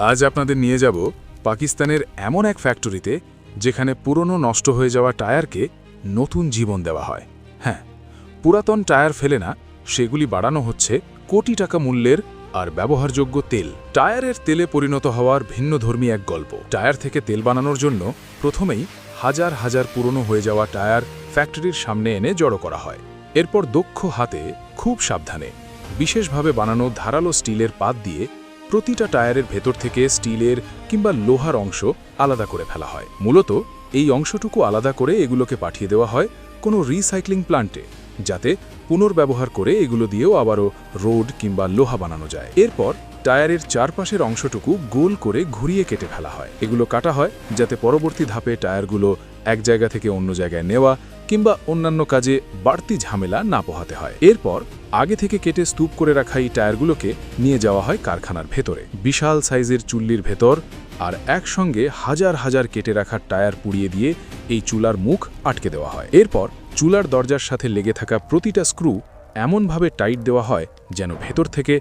আজ আপনাদের নিয়ে যাব পাকিস্তানের এমন এক ফ্যাক্টরিতে যেখানে পুরনো নষ্ট হয়ে যাওয়া টায়ারকে নতুন জীবন দেওয়া হয়। হ্যাঁ, পুরাতন টায়ার ফেলে না, সেগুলি বাড়ানো হচ্ছে কোটি টাকা মূল্যের আর ব্যবহারযোগ্য তেল। টায়ারের তেলে পরিণত হওয়ার ভিন্নধর্মী এক গল্প। টায়ার থেকে তেল বানানোর জন্য প্রথমেই হাজার হাজার পুরনো হয়ে যাওয়া টায়ার ফ্যাক্টরির সামনে এনে জড়ো করা হয়। এরপর দক্ষ হাতে খুব সাবধানে বিশেষভাবে বানানো ধারালো স্টিলের পাত দিয়ে প্রতিটা টায়ারের ভেতর থেকে স্টিলের কিংবা লোহার অংশ আলাদা করে ফেলা হয়। মূলত এই অংশটুকু আলাদা করে এগুলোকে পাঠিয়ে দেওয়া হয় কোনো রিসাইক্লিং প্ল্যান্টে, যাতে পুনর্ব্যবহার করে এগুলো দিয়েও আবারও রোড কিংবা লোহা বানানো যায়। এরপর টায়ারের চারপাশের অংশটুকু গোল করে ঘুরিয়ে কেটে ফেলা হয়। এগুলো কাটা হয় যাতে পরবর্তী ধাপে টায়ারগুলো এক জায়গা থেকে অন্য জায়গায় নেওয়া কিংবা অন্যান্য কাজে বাড়তি ঝামেলা না পোহাতে হয়। এরপর আগে থেকে কেটে স্তূপ করে রাখা এই টায়ারগুলোকে নিয়ে যাওয়া হয় কারখানার ভেতরে। বিশাল সাইজের চুল্লির ভেতর আর একসঙ্গে হাজার হাজার কেটে রাখা টায়ার পুড়িয়ে দিয়ে এই চুলার মুখ আটকে দেওয়া হয়। এরপর চুলার দরজার সাথে লেগে থাকা প্রতিটা স্ক্রু এমনভাবে টাইট দেওয়া হয় যেন ভেতর থেকে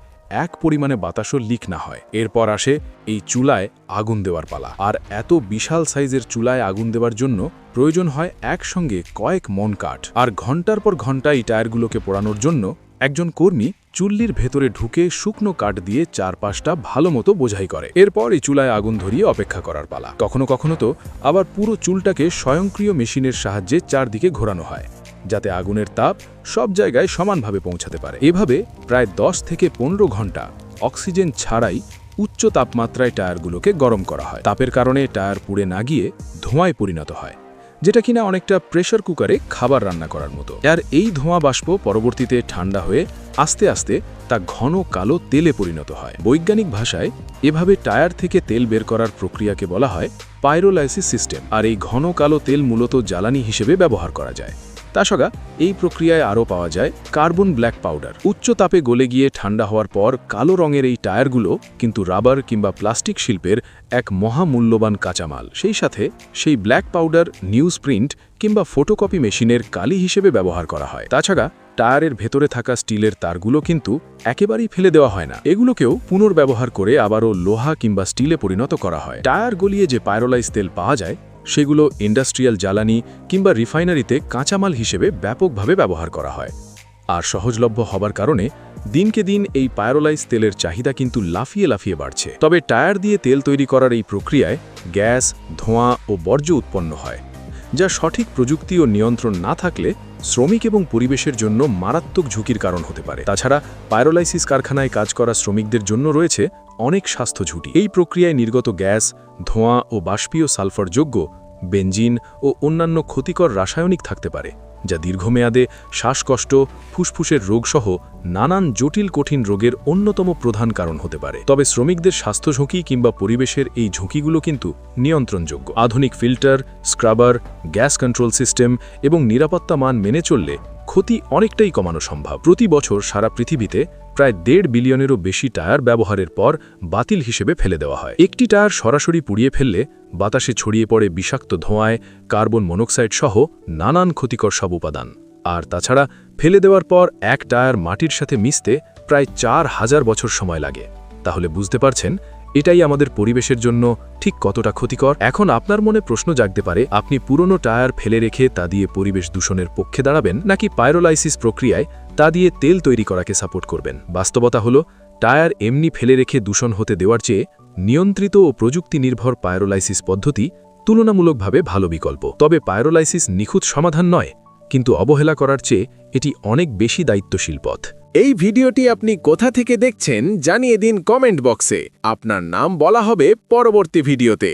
এক পরিমাণে বাতাসও লিক না হয়। এরপর আসে এই চুলায় আগুন দেওয়ার পালা। আর এত বিশাল সাইজের চুলায় আগুন দেওয়ার জন্য প্রয়োজন হয় একসঙ্গে কয়েক মন কাঠ। আর ঘন্টার পর ঘন্টা এই টায়ারগুলোকে পোড়ানোর জন্য একজন কর্মী চুল্লির ভেতরে ঢুকে শুকনো কাঠ দিয়ে চারপাশটা ভালো মতো বোঝাই করে। এরপর এই চুলায় আগুন ধরিয়ে অপেক্ষা করার পালা। কখনো কখনো তো আবার পুরো চুলটাকে স্বয়ংক্রিয় মেশিনের সাহায্যে চারদিকে ঘোরানো হয়, যাতে আগুনের তাপ সব জায়গায় সমানভাবে পৌঁছাতে পারে। এভাবে প্রায় 10 থেকে 15 ঘন্টা অক্সিজেন ছাড়াই উচ্চ তাপমাত্রায় টায়ারগুলোকে গরম করা হয়। তাপের কারণে টায়ার পুড়ে না গিয়ে ধোঁয়ায় পরিণত হয়, যেটা কিনা অনেকটা প্রেসার কুকারে খাবার রান্না করার মতো। আর এই ধোঁয়া বাষ্প পরবর্তীতে ঠান্ডা হয়ে আস্তে আস্তে তা ঘন কালো তেলে পরিণত হয়। বৈজ্ঞানিক ভাষায় এভাবে টায়ার থেকে তেল বের করার প্রক্রিয়াকে বলা হয় পাইরোলাইসিস সিস্টেম। আর এই ঘন কালো তেল মূলত জ্বালানি হিসেবে ব্যবহার করা যায়। তাছাড়া এই প্রক্রিয়ায় আরও পাওয়া যায় কার্বন ব্ল্যাক পাউডার। উচ্চ তাপে গলে গিয়ে ঠান্ডা হওয়ার পর কালো রঙের এই টায়ারগুলো কিন্তু রাবার কিংবা প্লাস্টিক শিল্পের এক মহামূল্যবান কাঁচামাল। সেই সাথে সেই ব্ল্যাক পাউডার নিউজ প্রিন্ট কিংবা ফটোকপি মেশিনের কালি হিসেবে ব্যবহার করা হয়। তাছাড়া টায়ারের ভেতরে থাকা স্টিলের তারগুলো কিন্তু একেবারেই ফেলে দেওয়া হয় না, এগুলোকেও পুনর্ব্যবহার করে আবারও লোহা কিংবা স্টিলে পরিণত করা হয়। টায়ার গলিয়ে যে পাইরোলাইজ তেল পাওয়া যায় সেগুলো ইন্ডাস্ট্রিয়াল জ্বালানি কিংবা রিফাইনারিতে কাঁচামাল হিসেবে ব্যাপকভাবে ব্যবহার করা হয়। আর সহজলভ্য হবার কারণে দিনকে দিন এই পাইরোলাইজ তেলের চাহিদা কিন্তু লাফিয়ে লাফিয়ে বাড়ছে। তবে টায়ার দিয়ে তেল তৈরি করার এই প্রক্রিয়ায় গ্যাস, ধোঁয়া ও বর্জ্য উৎপন্ন হয়, যা সঠিক প্রযুক্তি ও নিয়ন্ত্রণ না থাকলে শ্রমিক এবং পরিবেশের জন্য মারাত্মক ঝুঁকির কারণ হতে পারে। তাছাড়া পাইরোলাইসিস কারখানায় কাজ করা শ্রমিকদের জন্য রয়েছে অনেক স্বাস্থ্য ঝুঁকি। এই প্রক্রিয়ায় নির্গত গ্যাস, ধোঁয়া ও বাষ্পীয় সালফারযোগ্য বেনজিন ও অন্যান্য ক্ষতিকর রাসায়নিক থাকতে পারে, যা দীর্ঘমেয়াদে শ্বাসকষ্ট, ফুসফুসের রোগসহ নানান জটিল কঠিন রোগের অন্যতম প্রধান কারণ হতে পারে। তবে শ্রমিকদের স্বাস্থ্য ঝুঁকি কিংবা পরিবেশের এই ঝুঁকিগুলো কিন্তু নিয়ন্ত্রণযোগ্য। আধুনিক filter, scrubber, gas control system এবং নিরাপত্তা মান মেনে চললে ক্ষতি অনেকটাই কমানো সম্ভব। প্রতি বছর সারা পৃথিবীতে প্রায় 1.5 বিলিয়নেরও বেশি টায়ার ব্যবহারের পর বাতিল হিসেবে ফেলে দেওয়া হয়। একটি টায়ার সরাসরি পুড়িয়ে ফেললে বাতাসে ছড়িয়ে পড়ে বিষাক্ত ধোঁয়ায় কার্বন মনোক্সাইড সহ নানান ক্ষতিকর সব উপাদান। আর তাছাড়া ফেলে দেওয়ার পর এক টায়ার মাটির সাথে মিশতে প্রায় 4000 বছর সময় লাগে। তাহলে বুঝতে পারছেন এটাই আমাদের পরিবেশের জন্য ঠিক কতটা ক্ষতিকর। এখন আপনার মনে প্রশ্ন জাগতে পারে, আপনি পুরনো টায়ার ফেলে রেখে তা দিয়ে পরিবেশ দূষণের পক্ষে দাঁড়াবেন নাকি পাইরোলাইসিস প্রক্রিয়ায় তা দিয়ে তেল তৈরি করাকে সাপোর্ট করবেন? বাস্তবতা হলো টায়ার এমনি ফেলে রেখে দূষণ হতে দেওয়ার চেয়ে নিয়ন্ত্রিত ও প্রযুক্তি নির্ভর পাইরোলাইসিস পদ্ধতি তুলনামূলকভাবে ভালো বিকল্প। তবে পাইরোলাইসিস নিখুঁত সমাধান নয়, কিন্তু অবহেলা করার চেয়ে এটি অনেক বেশি দায়িত্বশীল পথ। এই ভিডিওটি আপনি কোথা থেকে দেখছেন জানিয়ে দিন কমেন্ট বক্সে। আপনার নাম বলা হবে পরবর্তী ভিডিওতে।